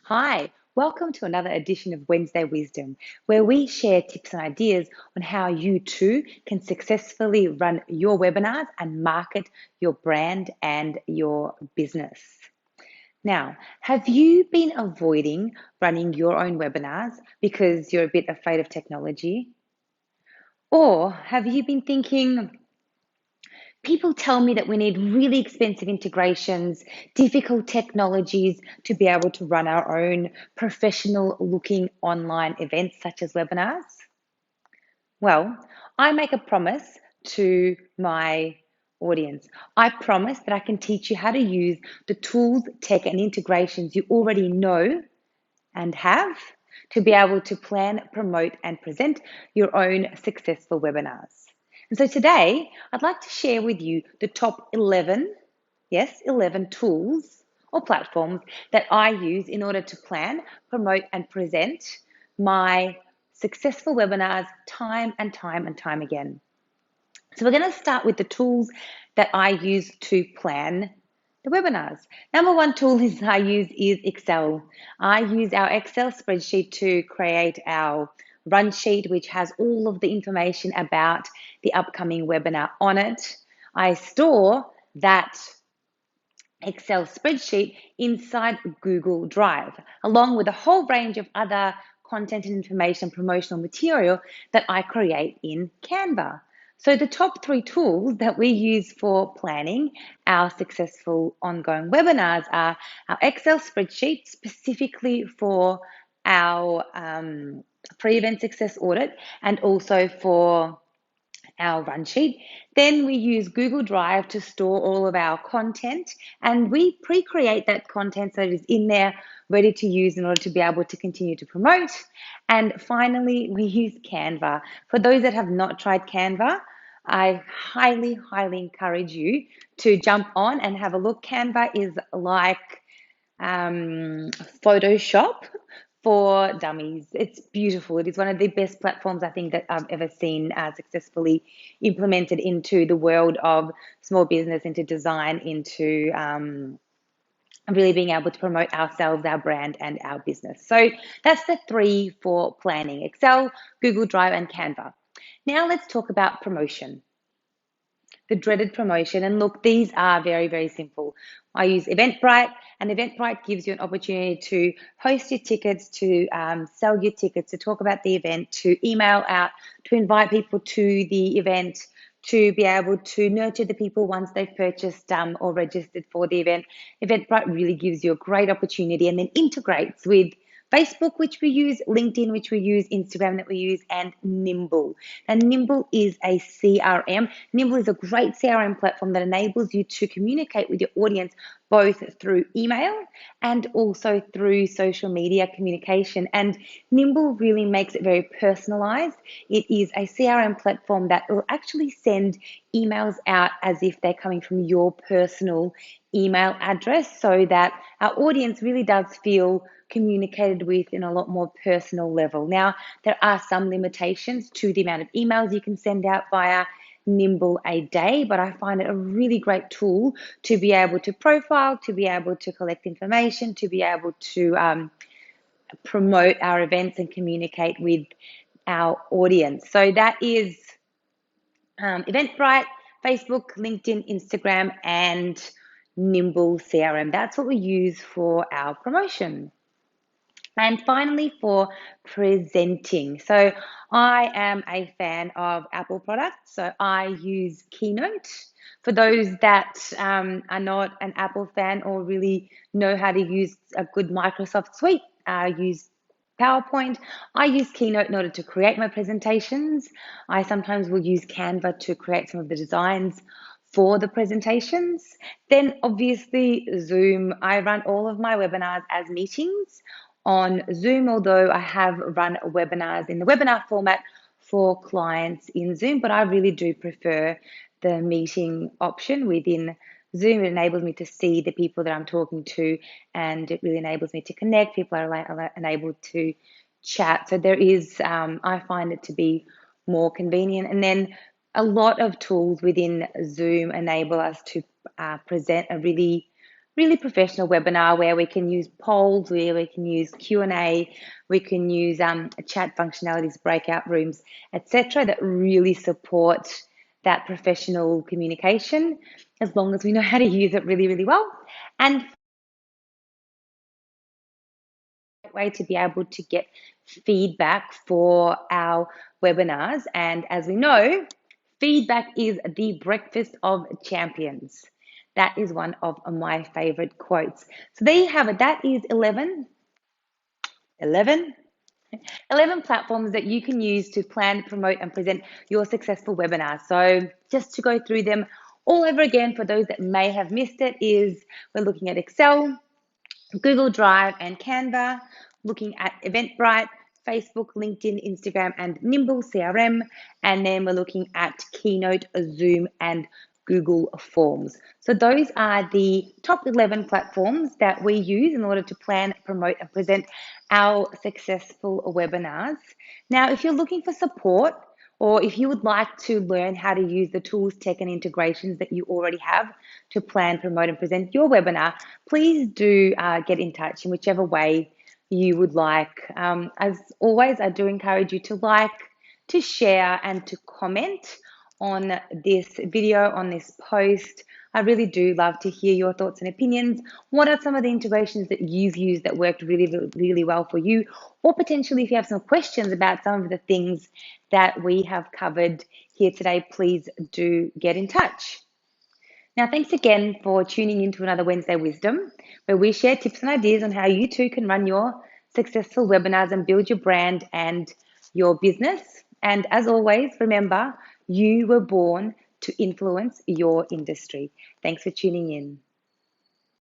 Hi, welcome to another edition of Wednesday Wisdom, where we share tips and ideas on how you too can successfully run your webinars and market your brand and your business. Now, have you been avoiding running your own webinars because you're a bit afraid of technology? Or have you been thinking, people tell me that we need really expensive integrations, difficult technologies to be able to run our own professional looking online events such as webinars? Well, I make a promise to my audience. I promise that I can teach you how to use the tools, tech, and integrations you already know and have to be able to plan, promote, and present your own successful webinars. And so today, I'd like to share with you the top 11, yes, 11 tools or platforms that I use in order to plan, promote, and present my successful webinars time and time and time again. So we're going to start with the tools that I use to plan the webinars. Number one tool I use is Excel. I use our Excel spreadsheet to create our run sheet, which has all of the information about the upcoming webinar on it. I store that Excel spreadsheet inside Google Drive, along with a whole range of other content and information, promotional material that I create in Canva. So the top three tools that we use for planning our successful ongoing webinars are our Excel spreadsheet, specifically for our pre-event success audit and also for our run sheet. Then we use Google Drive to store all of our content, and we pre-create that content so it is in there ready to use in order to be able to continue to promote. And finally, we use Canva. For those that have not tried Canva, I highly, highly encourage you to jump on and have a look. Canva is like Photoshop for dummies. It's beautiful. It is one of the best platforms I think that I've ever seen successfully implemented into the world of small business, into design, into really being able to promote ourselves, our brand, and our business. So that's the three for planning: Excel, Google Drive, and Canva. Now let's talk about promotion, the dreaded promotion. And look, these are very, very simple. I use Eventbrite, and Eventbrite gives you an opportunity to host your tickets, to sell your tickets, to talk about the event, to email out, to invite people to the event, to be able to nurture the people once they've purchased or registered for the event. Eventbrite really gives you a great opportunity and then integrates with Facebook, which we use, LinkedIn, which we use, Instagram that we use, and Nimble. And Nimble is a CRM. Nimble is a great CRM platform that enables you to communicate with your audience both through email and also through social media communication. And Nimble really makes it very personalized. It is a CRM platform that will actually send emails out as if they're coming from your personal email address, so that our audience really does feel communicated with in a lot more personal level. Now, there are some limitations to the amount of emails you can send out via Nimble a day, but I find it a really great tool to be able to profile, to be able to collect information, to be able to promote our events and communicate with our audience. So that is Eventbrite, Facebook, LinkedIn, Instagram, and Nimble CRM. That's what we use for our promotion. And finally, for presenting. So I am a fan of Apple products. So I use Keynote. For those that are not an Apple fan or really know how to use a good Microsoft suite, use PowerPoint. I use Keynote in order to create my presentations. I sometimes will use Canva to create some of the designs for the presentations. Then obviously Zoom. I run all of my webinars as meetings on Zoom, although I have run webinars in the webinar format for clients in Zoom, but I really do prefer the meeting option within Zoom. It enables me to see the people that I'm talking to, and it really enables me to connect. People are enabled to chat. So there is, I find it to be more convenient. And then a lot of tools within Zoom enable us to present a really really professional webinar where we can use polls, where we can use Q&A, we can use chat functionalities, breakout rooms, etc., that really support that professional communication, as long as we know how to use it really, really well. And way to be able to get feedback for our webinars. And as we know, feedback is the breakfast of champions. That is one of my favorite quotes. So there you have it. That is 11 platforms that you can use to plan, promote, and present your successful webinar. So just to go through them all over again for those that may have missed it, is we're looking at Excel, Google Drive and Canva, looking at Eventbrite, Facebook, LinkedIn, Instagram, and Nimble CRM. And then we're looking at Keynote, Zoom, and Google Forms. So those are the top 11 platforms that we use in order to plan, promote, and present our successful webinars. Now, if you're looking for support, or if you would like to learn how to use the tools, tech, and integrations that you already have to plan, promote, and present your webinar, please do get in touch in whichever way you would like. As always, I do encourage you to like, to share, and to comment on this video, on this post. I really do love to hear your thoughts and opinions. What are some of the integrations that you've used that worked really, really well for you? Or potentially, if you have some questions about some of the things that we have covered here today, please do get in touch. Now, thanks again for tuning into another Wednesday Wisdom, where we share tips and ideas on how you too can run your successful webinars and build your brand and your business. And as always, remember, you were born to influence your industry. Thanks for tuning in.